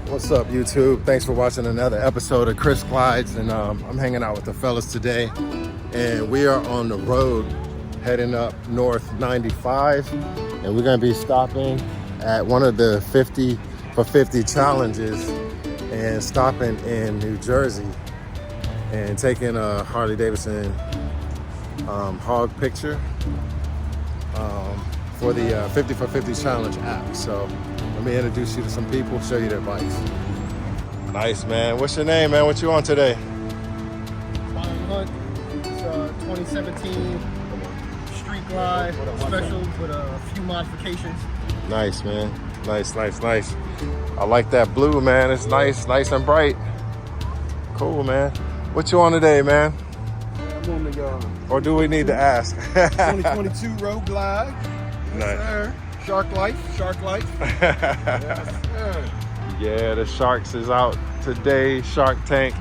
What's up, YouTube? Thanks for watching another episode of Chris Glides, and I'm hanging out with the fellas today, and we are on the road heading up North 95, and we're gonna be stopping at one of the 50 for 50 challenges and stopping in New Jersey and taking a Harley-Davidson hog picture for the 50 for 50 challenge app. So let me introduce you to some people, show you their bikes. Nice, man. What's your name, man? What you on today? Hunt. It's 2017 Street Glide special with a few modifications. Nice, man. Nice. I like that blue, man. It's nice and bright. Cool, man. What you on today, man? I'm on the Or do we need to ask? 2022 Road Glide. Nice. Sir. Shark Life. Yes, sir. Yeah, the Sharks is out today. Shark Tank.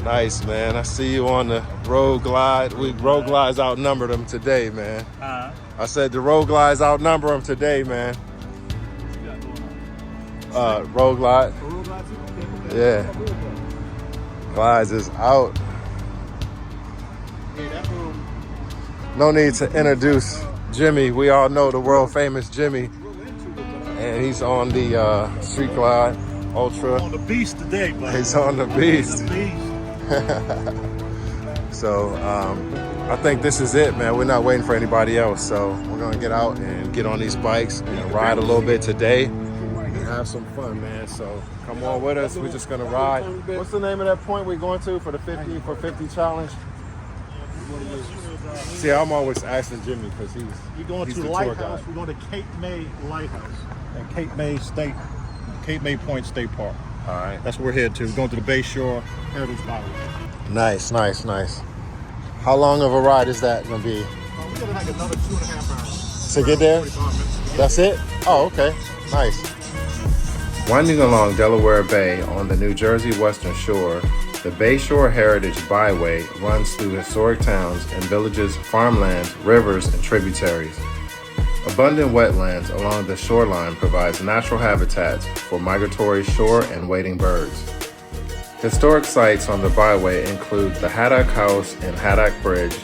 Nice, man. I see you on the Road Glide. Road Glides outnumbered them today, man. I said the Road Glides outnumber them today, man. Road Glide. Yeah. Glides is out. No need to introduce Jimmy. We all know the world famous Jimmy. And he's on the Street Glide Ultra. On the beast today, man. He's on the beast. So I think this is it, man. We're not waiting for anybody else. So we're gonna get out and get on these bikes and ride a little bit today and have some fun, man. So come on with us. We're just gonna ride. What's the name of that point we're going to for the 50 for 50 challenge? See, I'm always asking Jimmy because We're going to the lighthouse. We're going to Cape May Lighthouse and Cape May Point State Park. All right. That's where we're headed to. We're going to the Bay Shore Heritage Byway. Nice. How long of a ride is that gonna be? We're getting like another 2.5 hours. To get there? 45 minutes. That's it? Oh, okay. Nice. Winding along Delaware Bay on the New Jersey Western Shore, the Bay Shore Heritage Byway runs through historic towns and villages, farmlands, rivers, and tributaries. Abundant wetlands along the shoreline provides natural habitats for migratory shore and wading birds. Historic sites on the byway include the Haddock House and Haddock Bridge,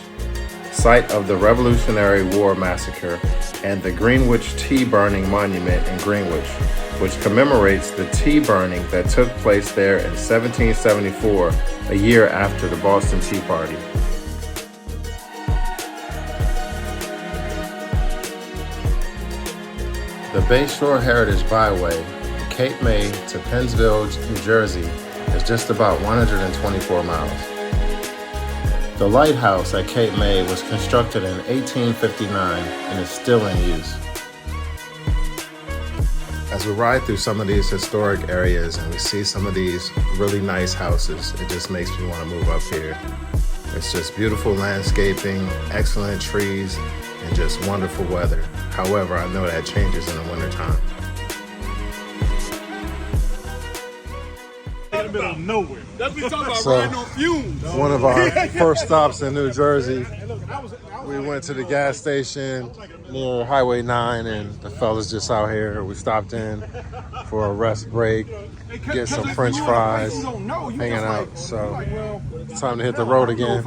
site of the Revolutionary War Massacre, and the Greenwich Tea Burning Monument in Greenwich, which commemorates the tea burning that took place there in 1774, a year after the Boston Tea Party. The Bay Shore Heritage Byway, from Cape May to Pennsville, New Jersey, is just about 124 miles. The lighthouse at Cape May was constructed in 1859 and is still in use. As we ride through some of these historic areas and we see some of these really nice houses, it just makes me want to move up here. It's just beautiful landscaping, excellent trees, and just wonderful weather. However, I know that changes in the wintertime. In the middle of nowhere. That's what we talking about, So, riding on fumes. One of our first stops in New Jersey, we went to the gas station near Highway 9 and the fellas just out here. We stopped in for a rest break, get some French fries, hanging out. So it's time to hit the road again.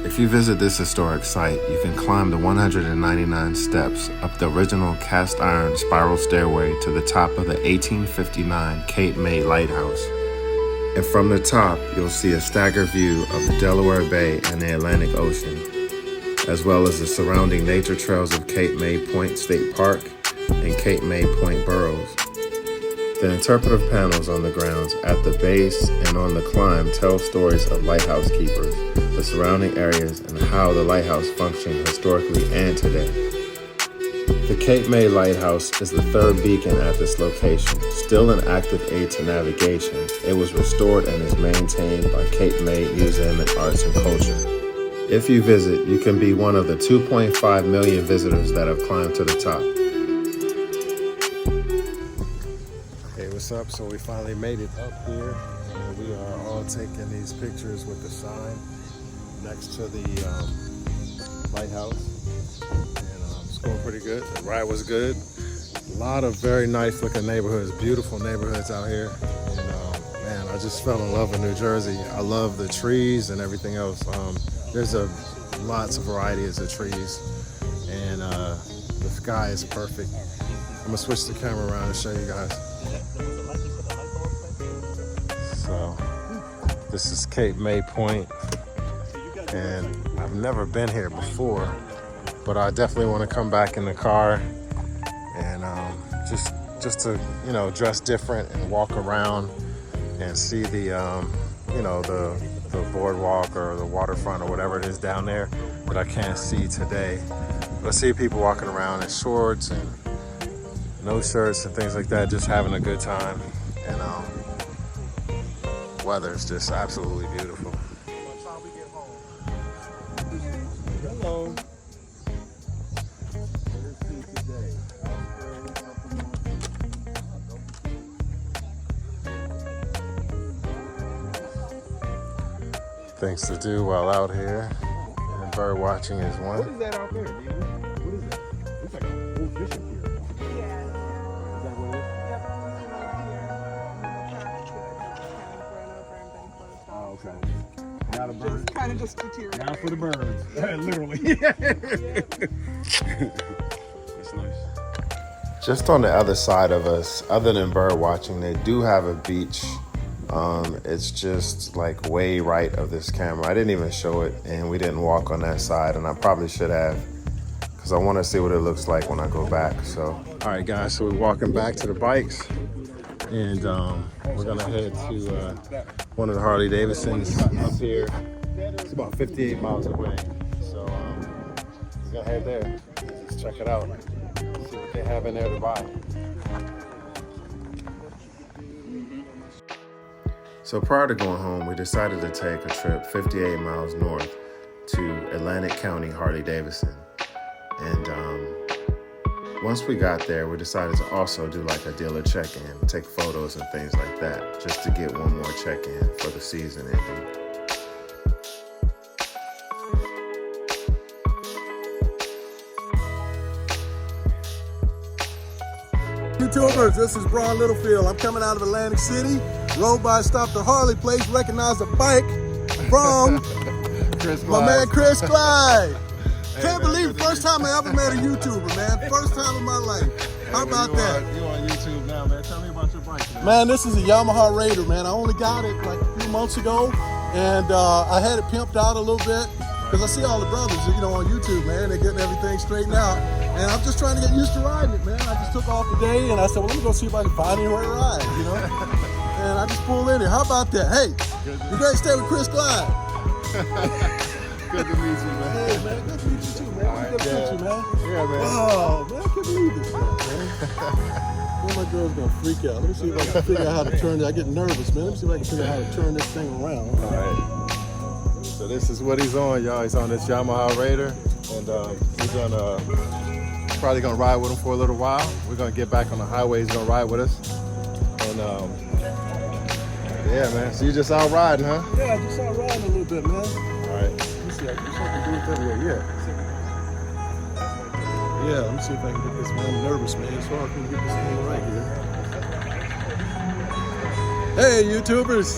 If you visit this historic site, you can climb the 199 steps up the original cast iron spiral stairway to the top of the 1859 Cape May Lighthouse. And from the top, you'll see a staggered view of the Delaware Bay and the Atlantic Ocean, as well as the surrounding nature trails of Cape May Point State Park and Cape May Point Burrows. The interpretive panels on the grounds at the base and on the climb tell stories of lighthouse keepers, the surrounding areas, and how the lighthouse functioned historically and today. The Cape May Lighthouse is the third beacon at this location. Still an active aid to navigation, it was restored and is maintained by Cape May Museum of Arts and Culture. If you visit, you can be one of the 2.5 million visitors that have climbed to the top. Hey, what's up? So we finally made it up here, and we are all taking these pictures with the sign next to the lighthouse. And going pretty good. The ride was good. A lot of very nice looking neighborhoods, beautiful neighborhoods out here. And man, I just fell in love with New Jersey. I love the trees and everything else. There's lots of varieties of trees, and the sky is perfect. I'm gonna switch the camera around and show you guys. So this is Cape May Point, and I've never been here before, but I definitely want to come back in the car and just to, you know, dress different and walk around and see the you know, the boardwalk or the waterfront or whatever it is down there that I can't see today. But I see people walking around in shorts and no shirts and things like that, just having a good time. And weather's just absolutely beautiful. Hello. Things to do while out here, and bird watching is What one. is that out there, dude? What is that? Looks like a old fishing pier. Yeah. Is that what it is? Oh, okay. Not a bird. Just kind of just deteriorated. Now for the birds. Literally. That's nice. Just on the other side of us, other than bird watching, they do have a beach. It's just like way right of this camera. I didn't even show it, and we didn't walk on that side, and I probably should have, because I want to see what it looks like when I go back. So, all right, guys, so we're walking back to the bikes, and we're gonna head to one of the Harley-Davidsons up here. It's about 58 miles away, so we're gonna head there. Let's check it out, see what they have in there to buy. So prior to going home, we decided to take a trip 58 miles north to Atlantic County, Harley-Davidson. And once we got there, we decided to also do like a dealer check-in, take photos and things like that, just to get one more check-in for the season ending. YouTubers, this is Braun Littlefield. I'm coming out of Atlantic City. Rode by, stopped at Harley place, recognized a bike from my man Chris Clyde. Can't believe it, first time I ever met a YouTuber, man. First time in my life. How about that? You on YouTube now, man. Tell me about your bike, man. Man, this is a Yamaha Raider, man. I only got it like a few months ago, and I had it pimped out a little bit because I see all the brothers, you know, on YouTube, man. They're getting everything straightened out, and I'm just trying to get used to riding it, man. I just took off today, and I said, well, let me go see if I can find anywhere to ride, you know. And I just pulled in here. How about that? Hey, you guys stay with Chris Clyde. Good to meet you, man. Hey, man, good to meet you too, man. All right, Good to meet you, man. Yeah, man. Oh, man, I can't believe this stuff, man. Well, my girl's gonna freak out. Let me see if I can figure out how to turn it. I get nervous, man. Let me see if I can figure out how to turn this thing around. All right. So this is what he's on, y'all. He's on this Yamaha Raider, and we're probably gonna ride with him for a little while. We're gonna get back on the highway. He's gonna ride with us, and yeah, man. So you just out riding, huh? Yeah, I just out riding a little bit, man. All right. Let me see. I can do it that way. Yeah, let me see if I can get this, man. I'm nervous, man, so I can get this thing right here. Hey, YouTubers.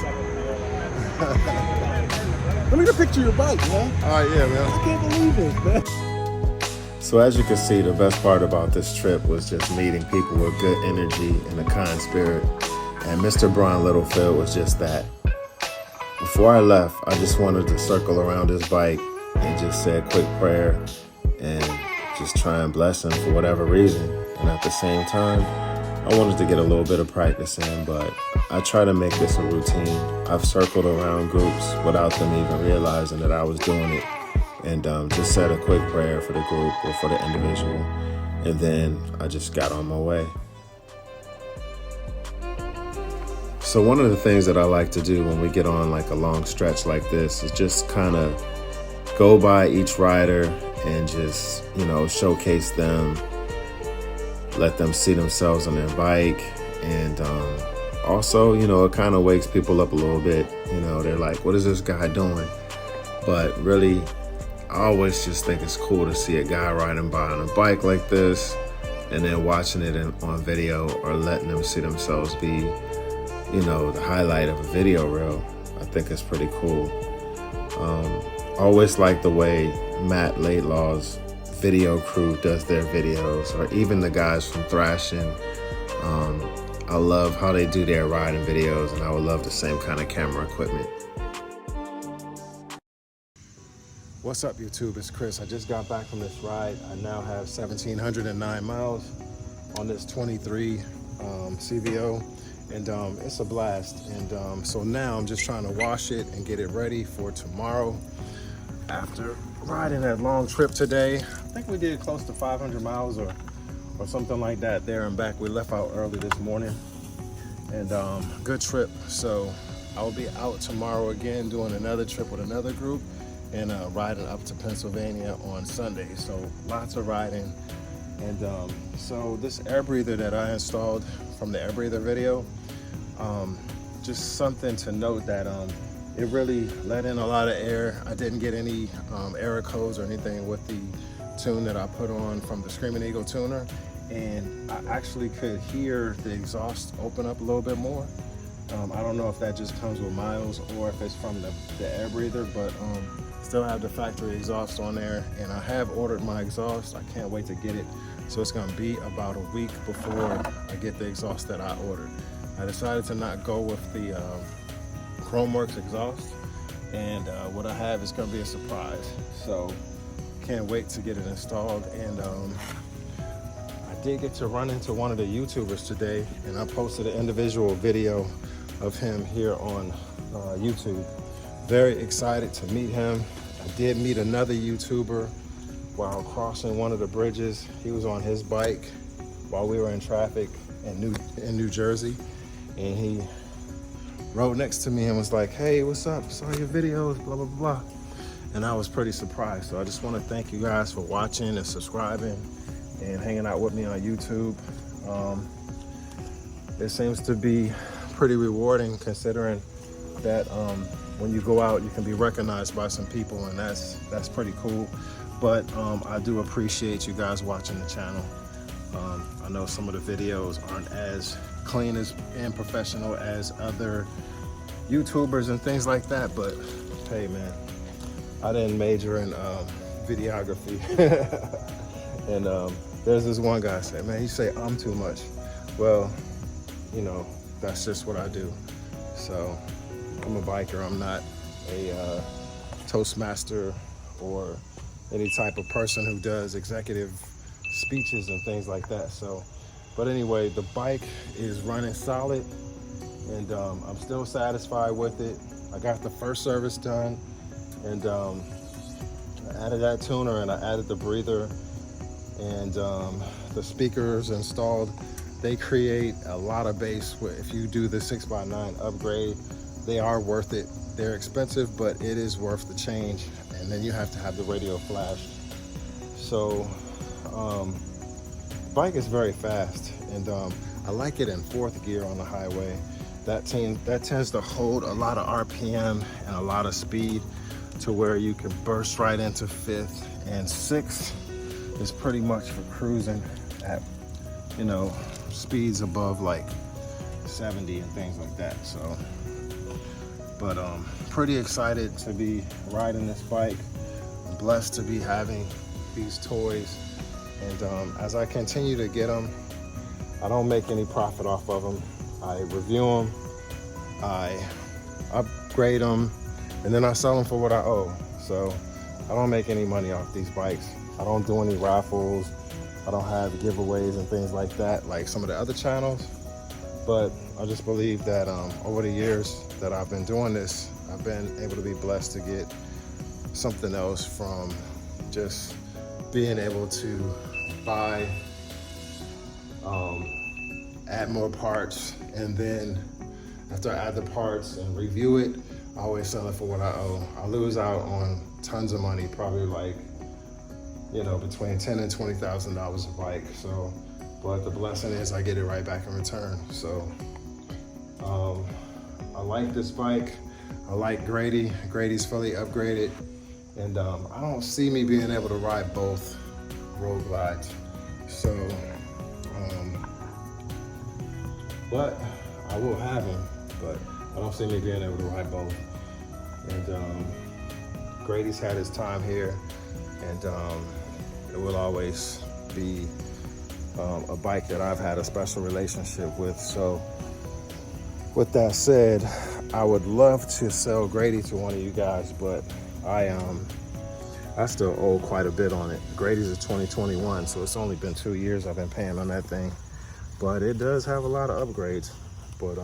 Let me get a picture of your bike, man. All right, yeah, man. I can't believe it, man. So as you can see, the best part about this trip was just meeting people with good energy and a kind spirit. And Mr. Braun Littlefield was just that. Before I left, I just wanted to circle around his bike and just say a quick prayer and just try and bless him for whatever reason. And at the same time, I wanted to get a little bit of practice in, but I try to make this a routine. I've circled around groups without them even realizing that I was doing it, and just said a quick prayer for the group or for the individual. And then I just got on my way. So one of the things that I like to do when we get on like a long stretch like this is just kind of go by each rider and just, you know, showcase them, let them see themselves on their bike. And also, you know, it kind of wakes people up a little bit. You know, they're like, what is this guy doing? But really, I always just think it's cool to see a guy riding by on a bike like this and then watching it on video or letting them see themselves be, you know, the highlight of a video reel. I think it's pretty cool. Always like the way Matt Laidlaw's video crew does their videos, or even the guys from Thrashing. I love how they do their riding videos, and I would love the same kind of camera equipment. What's up, YouTube? It's Chris. I just got back from this ride. I now have 1,709 miles on this 23 CVO, and it's a blast. And so now I'm just trying to wash it and get it ready for tomorrow. After riding that long trip today, I think we did close to 500 miles or something like that there and back. We left out early this morning, and good trip. So I'll be out tomorrow again doing another trip with another group, and riding up to Pennsylvania on Sunday. So lots of riding. And so this air breather that I installed from the air breather video, just something to note that it really let in a lot of air. I didn't get any error codes or anything with the tune that I put on from the Screamin Eagle tuner, and I actually could hear the exhaust open up a little bit more. I don't know if that just comes with miles or if it's from the air breather, but still have the factory exhaust on there, and I have ordered my exhaust. I can't wait to get it. So it's gonna be about a week before I get the exhaust that I ordered. I decided to not go with the Chromeworks exhaust, and what I have is gonna be a surprise. So can't wait to get it installed. And I did get to run into one of the YouTubers today, and I posted an individual video of him here on YouTube. Very excited to meet him. I did meet another YouTuber while crossing one of the bridges. He was on his bike while we were in traffic in New Jersey, and he rode next to me and was like, "Hey, what's up? Saw your videos, blah, blah, blah." And I was pretty surprised. So I just want to thank you guys for watching and subscribing and hanging out with me on YouTube. It seems to be pretty rewarding, considering that when you go out, you can be recognized by some people, and that's pretty cool. But I do appreciate you guys watching the channel. I know some of the videos aren't as clean and professional as other YouTubers and things like that, but hey man, I didn't major in videography. And there's this one guy said, "Man, you say I'm too much." Well, you know, that's just what I do. So I'm a biker. I'm not a Toastmaster or any type of person who does executive speeches and things like that. So, but anyway, the bike is running solid, and I'm still satisfied with it. I got the first service done, and I added that tuner, and I added the breather, and the speakers installed. They create a lot of bass. If you do the 6x9 upgrade, they are worth it. They're expensive, but it is worth the change. And then you have to have the radio flashed. So bike is very fast, and I like it in fourth gear on the highway. That tends to hold a lot of RPM and a lot of speed, to where you can burst right into fifth, and sixth is pretty much for cruising at, you know, speeds above like 70 and things like that. So, but pretty excited to be riding this bike. I'm blessed to be having these toys, and as I continue to get them, I don't make any profit off of them. I review them, I upgrade them, and then I sell them for what I owe. So I don't make any money off these bikes. I don't do any raffles. I don't have giveaways and things like that like some of the other channels. But I just believe that over the years that I've been doing this, I've been able to be blessed to get something else from just being able to buy, add more parts, and then after I add the parts and review it, I always sell it for what I owe. I lose out on tons of money, probably like, you know, between $10,000 and $20,000 a bike. So, but the blessing is I get it right back in return. So I like this bike. I like Grady. Grady's fully upgraded, And I don't see me being able to ride both road glides. So, but I will have them, but I don't see me being able to ride both. And Grady's had his time here, and it will always be a bike that I've had a special relationship with. So with that said, I would love to sell Grady to one of you guys, but I still owe quite a bit on it. Grady's a 2021, so it's only been 2 years I've been paying on that thing. But it does have a lot of upgrades, but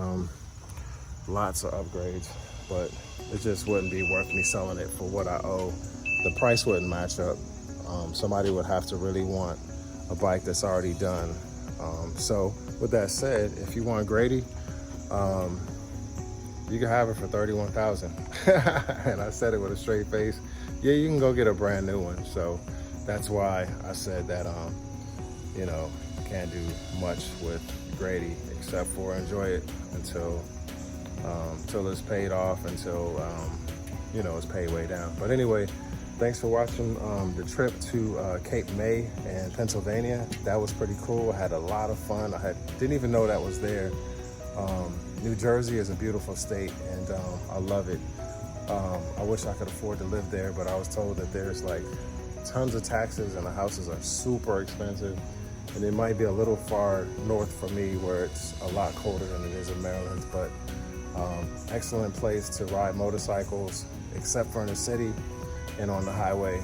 lots of upgrades. But it just wouldn't be worth me selling it for what I owe. The price wouldn't match up. Somebody would have to really want a bike that's already done. So with that said, if you want Grady, you can have it for $31,000. And I said it with a straight face. Yeah, you can go get a brand new one. So that's why I said that, you know, can't do much with Grady except for enjoy it until it's paid off, until you know, it's paid way down. But anyway, thanks for watching the trip to Cape May in Pennsylvania. That was pretty cool. I had a lot of fun. Didn't even know that was there. New Jersey is a beautiful state, and I love it. I wish I could afford to live there, but I was told that there's like tons of taxes and the houses are super expensive. And it might be a little far north for me where it's a lot colder than it is in Maryland, but excellent place to ride motorcycles, except for in the city and on the highway.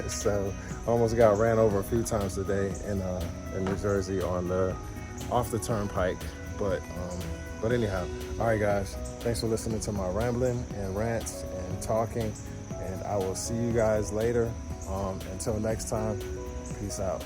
So I almost got ran over a few times today in New Jersey off the turnpike. But anyhow, all right guys, thanks for listening to my rambling and rants and talking, and I will see you guys later. Until next time, peace out.